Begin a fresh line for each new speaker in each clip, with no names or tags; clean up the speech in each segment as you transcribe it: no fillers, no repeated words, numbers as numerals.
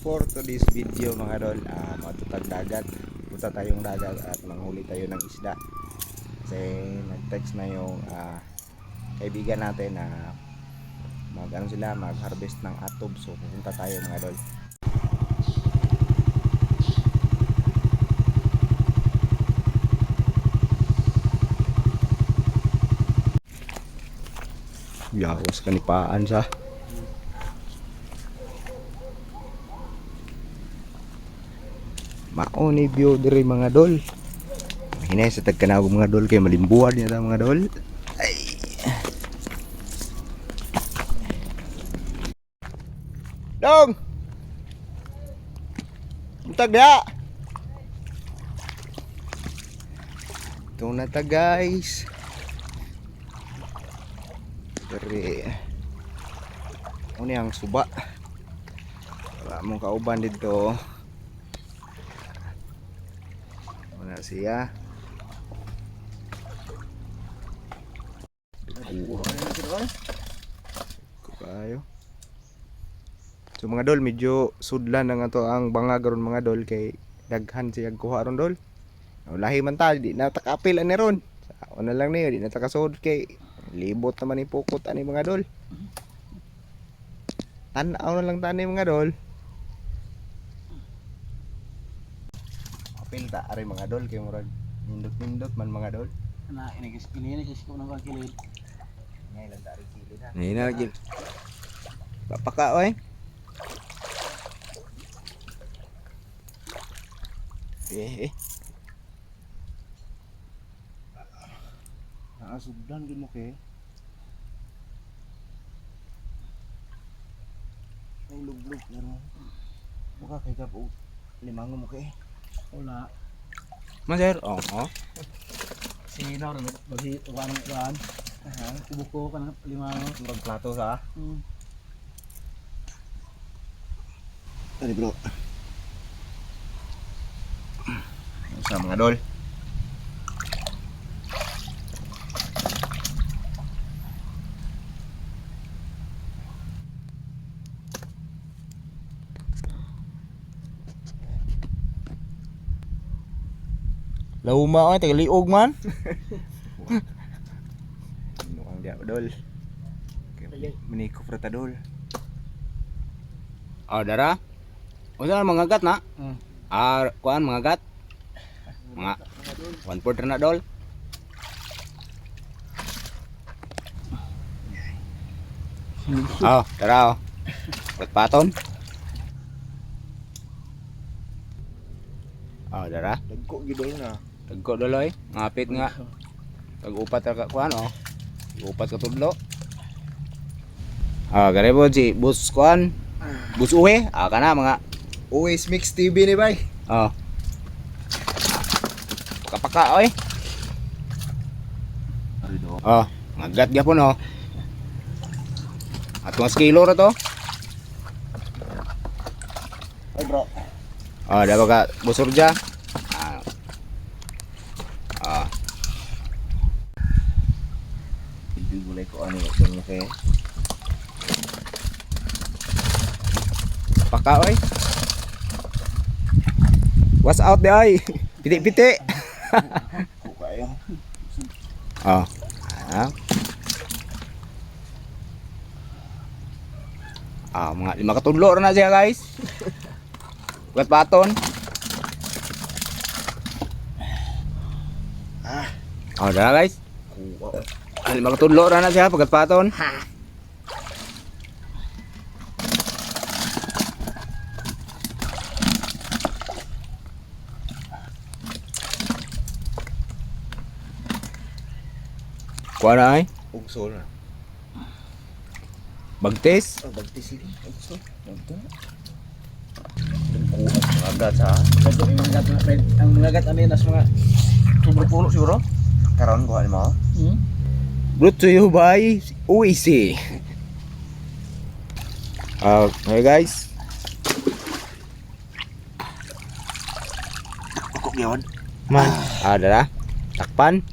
for today's video mga idol, matutag dagat. Punta tayong dagat at manghuli tayo ng isda. Kasi nag-text na yung kaibigan natin na mag-harvest ng atob. So pupunta tayo mga idol. Yawas kanipaan sa maoni view diri mga dol. Hinay sa tagkanawag mga dol kay malimbuhan niya mga dol. Ay. Dong. Untag dia. Ito na ta guys. Diri. Ano yang suba. Wala mong kauban dito. Wala siya. Kayo. So mga dol, medyo sudlan na nga to ang bangag ron mga dol kay daghan siya kuha ron dol. Lahi man ta, di na takapil ani ron. Sa na lang niyo, di na takasud kay libot naman ni pukot ani mga dol. Tanaw na lang tani mga dol. Apil ta ari mga dol kay murag nindot-nindot man mga dol.
Na inigis ko nang kilid.
Ngay lang dari kilid ha. Ngay na lagi. Papaka oy. Naasugdan din mo kay. Ay luglog pero buka kay ka po. Limango mo kay.
Wala.
Maser, oh.
Sinaw rin bagi uwan uwan. Kubuko ka ng limango.
Murag plato sa. Tadi bro. Sa mga dol. Lauma ay tagaliog man. Ano ang dia dol. Menikop rata dol.
Oh, dara. Usa mga gat na. Kuan mga gat. Mga 1/4 na dol. Oh, dara. Patpaton. Oh, dara.
Dagko gidol na.
Tagko doloy, ngapit nga. Tag-upat ka kuan oh. Upat ka tudlo. Ah, gare po si Bus kuan. Bus uwe, kana mga
Always Mix TV ni bay.
oh. Kapaka oy. Oh, magat gyapon oh. At mas kilo ra to.
Ay bro.
Oh, dapat ka busurja.
Hindi gulay ko ano yung kay.
Paka oy. What's out the eye? Piti-piti.
Kayo.
Oh. Mga 5 katudlo ra na siya guys. Ugat paton. Oh, dara guys. 5 katudlo ra na siya pagkat paton. Kuha na ay.
Ugsol na.
Bagtis.
Bagtis ini. Ugsol. Dagko. Dagko agad sa.
Ang mga gat amin as mga sobrang puno siguro.
Karon ko mo.
Brought to you by UEC. Okay guys.
Dagko gyud.
Man. Dara. Takpan.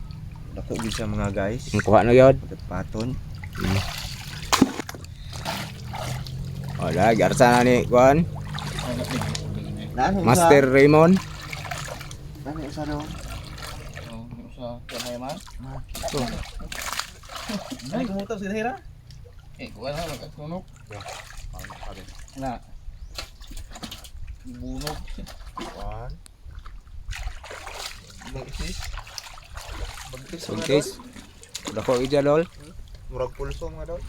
Dako gid sa mga guys.
Kuha na gyud.
Paton.
Wala, garsa na ni kuan. Master Raymond.
Nani usa daw?
Sa kamayaman.
Ito.
Ay, kumuta si Hira.
Kuha na, magkasunok.
Na. Bunog.
One. Bagtis. Bagtis mga dol.
Case. Dako ija dol.
Murag pulso mga dol.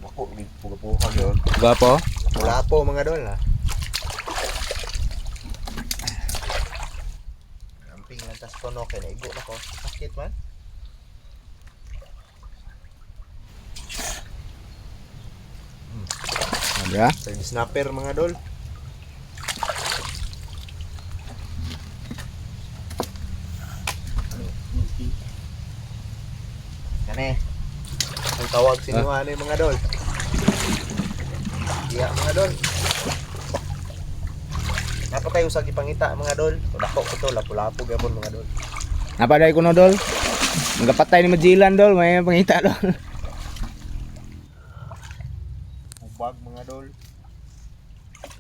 Bako, puga-puga yun.
Gapo.
Wala po mga dol ha. Amping lang tas tono kay naigo na ko. Sakit man.
Ada.
Sa snapper mga dol. Kani. Ang tawag sinuha ni mga dol. Iya mga dol. Napatay usag ipangita mga dol. Dako ko to lapu-lapu gyapon mga dol.
Napaday ko no dol. Magapatay ni Majilan dol, may pangita dol.
Hubag mga dol.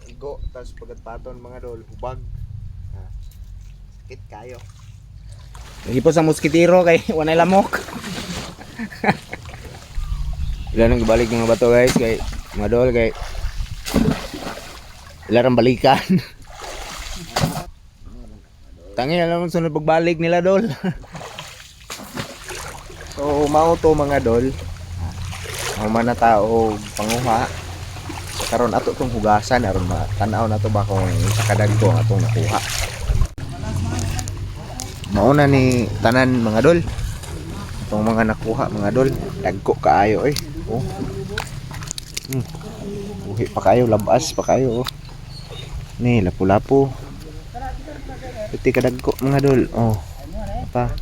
Igo tas pagatpaton mga dol, hubag. Ah. Sakit kayo.
Hipo sa moskitero kay wanay lamok. Ilan ang balik mga bato guys kay mga dol kay ilarang balikan. Tangi alam mo sunod pagbalik nila dol.
So mao to mga dol. Ang man na tao panguha. Karon ato tong hugasan aron matanaw na to ba kung sa kadagko ang atong nakuha. Mauna ni tanan mga dol. Itong mga nakuha mga dol, dagko kaayo eh. Oh. Uhi pa kayo, labas pa kayo oh. Ni lapu-lapu. Piti kadagko mga dol. Oh. Apa?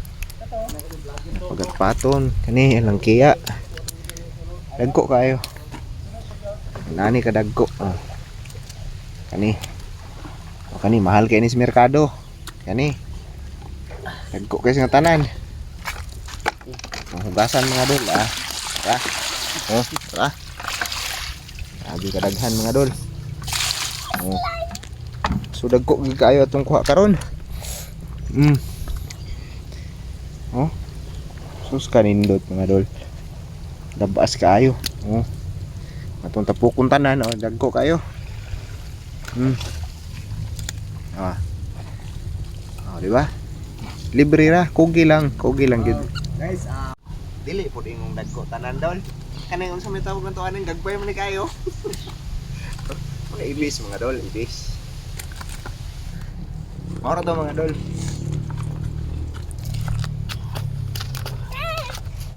Pagatpaton kani lang kiya. Dagko kayo. Nani kadagko. Oh. Kani. Oh, kani mahal kay ni sa merkado. Kani. Dagko kay sa tanan. Ang hugasan mga dol ah. Ah. Oh, ah. Abi kadaghan mga dol. Oh. So dagko gid kayo atong kuha karon. Oh. Sus kanindot mga dol. Labas kayo. Oh. Atong tapukon tanan oh, dagko kayo. Ah. Oh, di ba? Libre ra, kugi lang gid.
Guys,
Dili po ingong dagko tanan dol. Kanang unsa may tawag nito aning gagbay man ni kayo. Mga ibis mga dol, ibis. Mora to mga dol.